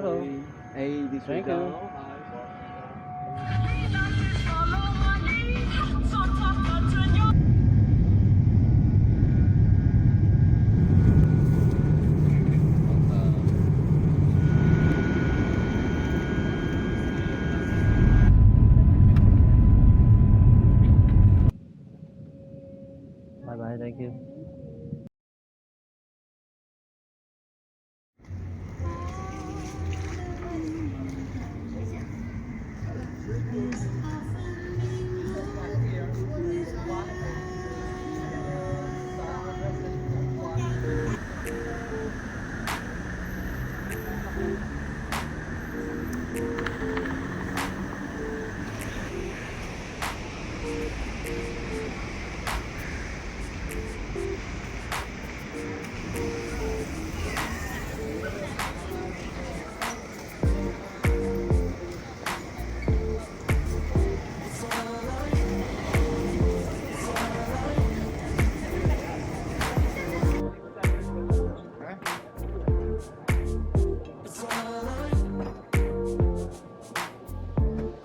Hello. Hey, this Thank way. you. Bye bye, thank you.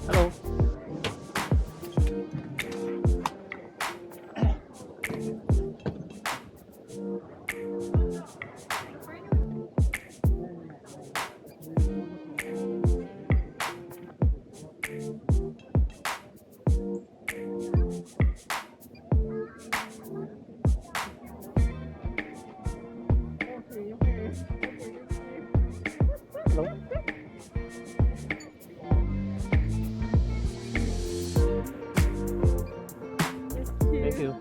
Hello. Hello. Thank you.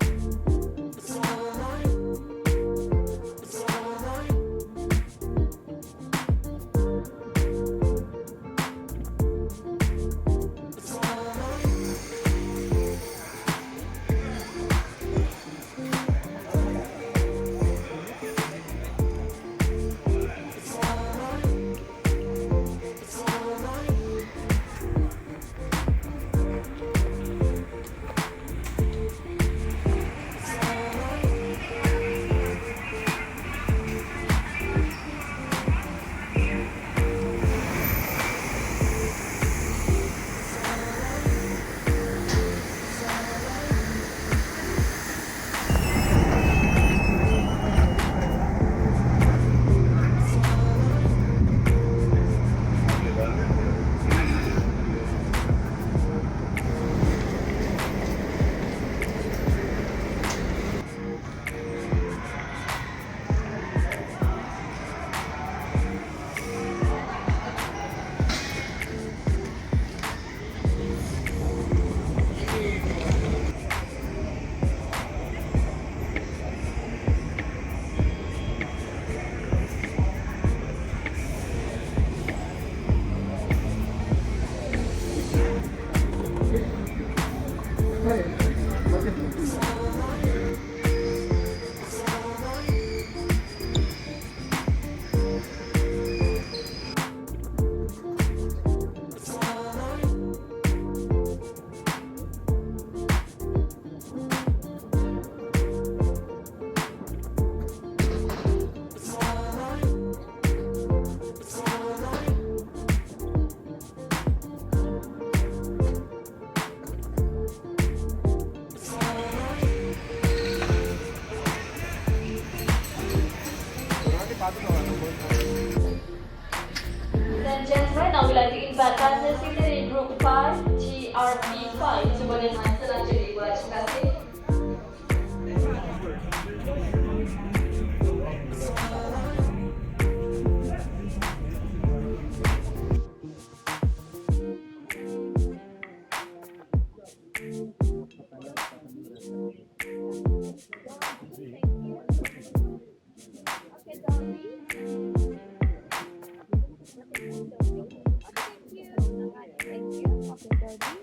Dan gentlemen, now we'd like to invite passengers seated in group 5, TRP5 to board in hand selanjutnya. Terima kasih. Thank you. Okay, Daddy.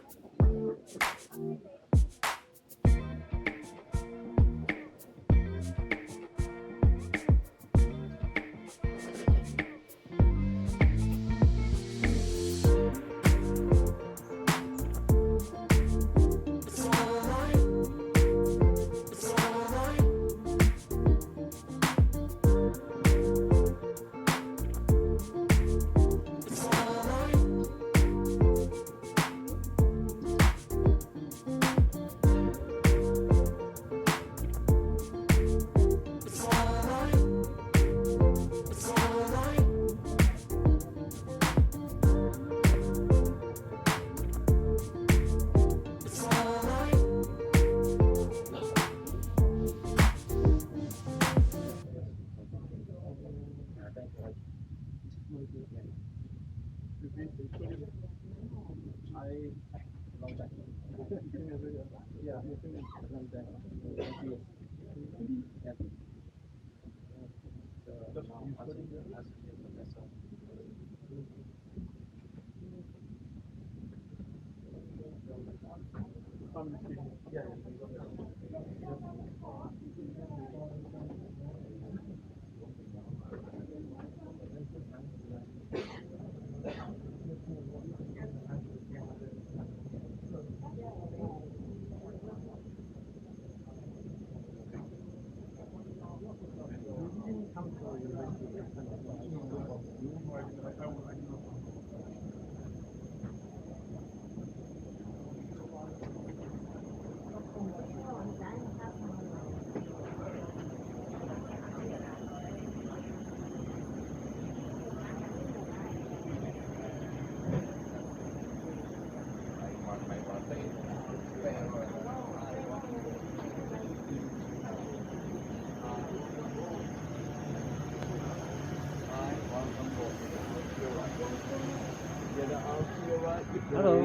Hello.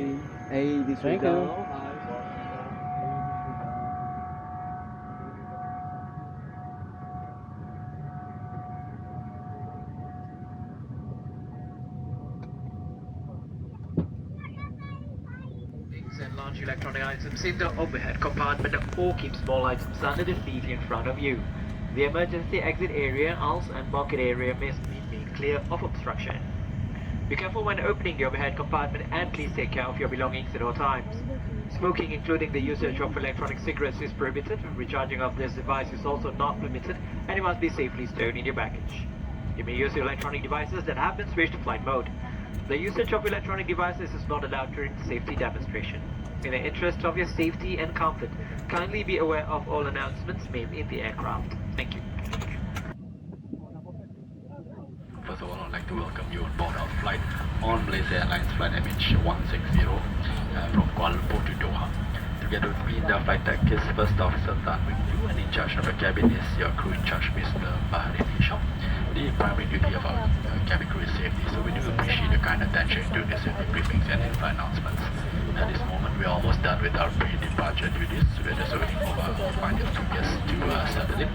Hey, this Thank way you. down. And large electronic items in the overhead compartment or keep small items under the seat in front of you. The emergency exit area, aisles and bucket area must be made clear of obstruction. Be careful when opening the overhead compartment and please take care of your belongings at all times. Smoking, including the usage of electronic cigarettes, is prohibited. Recharging of this device is also not permitted and it must be safely stored in your baggage. You may use electronic devices that have been switched to flight mode. The usage of electronic devices is not allowed during safety demonstration. In the interest of your safety and comfort, kindly be aware of all announcements made in the aircraft. Thank you. First of all, I'd like to welcome you on board our flight on Malaysia Airlines Flight MH160 from Kuala Lumpur to Doha. Together with me in the flight deck is First Officer Tan with you, and in charge of the cabin is your crew in charge, Mr. Baharin Hisham. The primary duty of our cabin crew is safety, so we do appreciate your kind attention during the safety briefings and in-flight announcements. At this moment, we are almost done with our pre-departure duties. We are just waiting for our final two guests to settle in.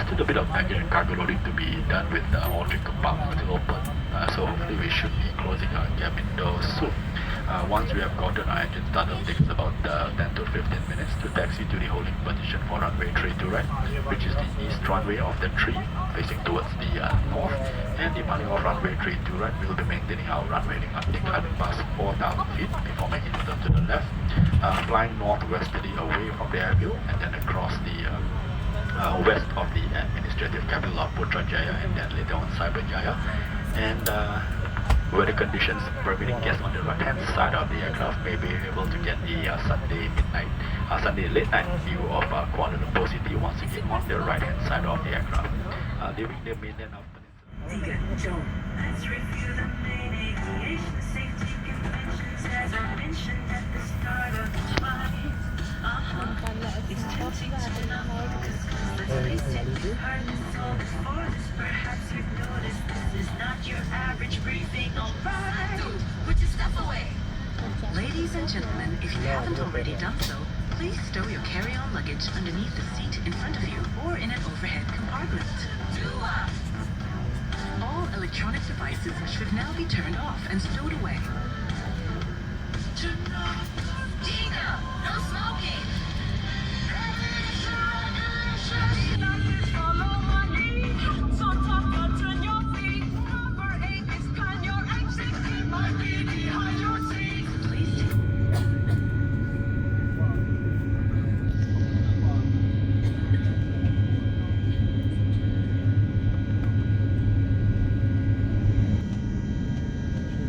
Still a bit of baggage and cargo loading to be done with all three compartments open. So hopefully we should be closing our cabin doors soon. Once we have gotten our engine started, it takes about 10 to 15 minutes to taxi to the holding position for runway 32 right, which is the east runway of the tree, facing towards the north. And depending on runway 32 right, we will be maintaining our runway until climbing past 4,000 feet before making a turn to the left, flying northwesterly away from the airfield and then across the west of the administrative capital of Putrajaya and then later on Cyberjaya. And weather conditions permitting guests on the right hand side of the aircraft may be able to get the Sunday late night view of Kuala Lumpur City once again on the right hand side of the aircraft. During the mainland of Let's review the main aviation safety conventions as I mentioned at the start of the flight. It's tempting to not focus, let's face it, you've heard this all before this. Perhaps you've noticed this is not your average briefing. Alright, put your stuff away. Ladies and gentlemen, if you haven't already done so, please stow your carry-on luggage underneath the seat in front of you or in an overhead compartment. All electronic devices should now be turned off and stowed away. Tina, no smoking. Follow my lead. So tough, turn your feet. Number 8 is plan your exit. Keep my feet behind your seat. Please.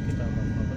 Kita apa-apa.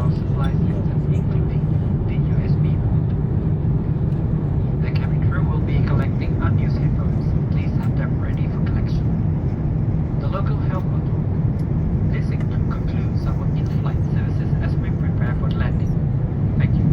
of supplies items including the USB port. The cabin crew will be collecting unused headphones. Please have them ready for collection. The local health authority. This concludes our in-flight services as we prepare for landing. Thank you.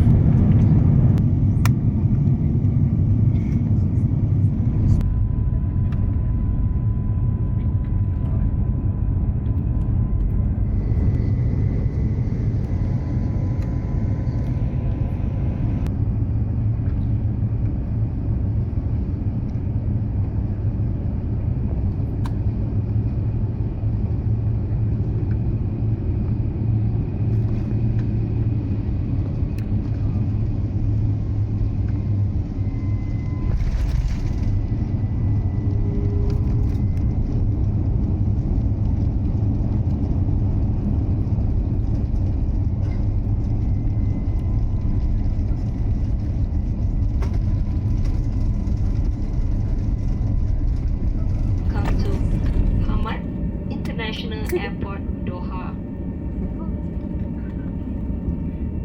International Airport, Doha.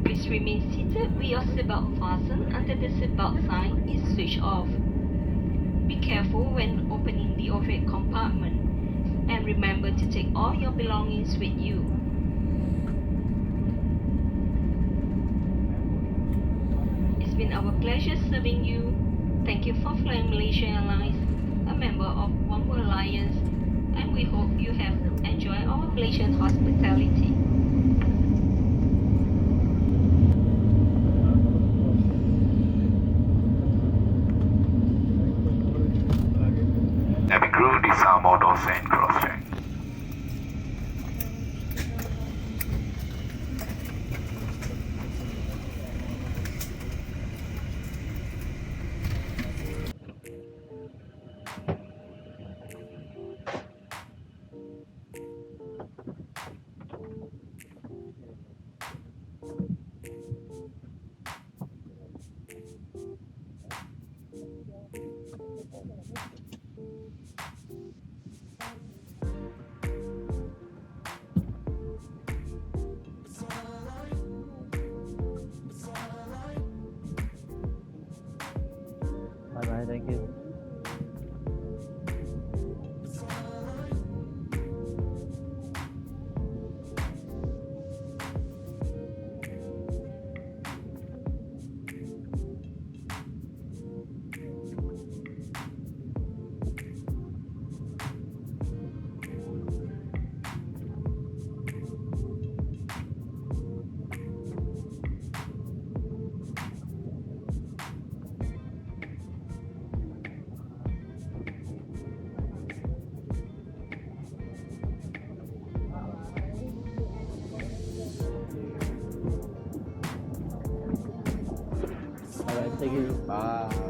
Please remain seated with your seatbelt fastened until the seatbelt sign is switched off. Be careful when opening the overhead compartment and remember to take all your belongings with you. It's been our pleasure serving you. Thank you for flying Malaysia Airlines, a member of One World Alliance, and we hope you have enjoyed our Malaysian hospitality. Cabin crew, disarm all doors and cross-check. Bye bye, thank you. Bye bye, thank you. Bye.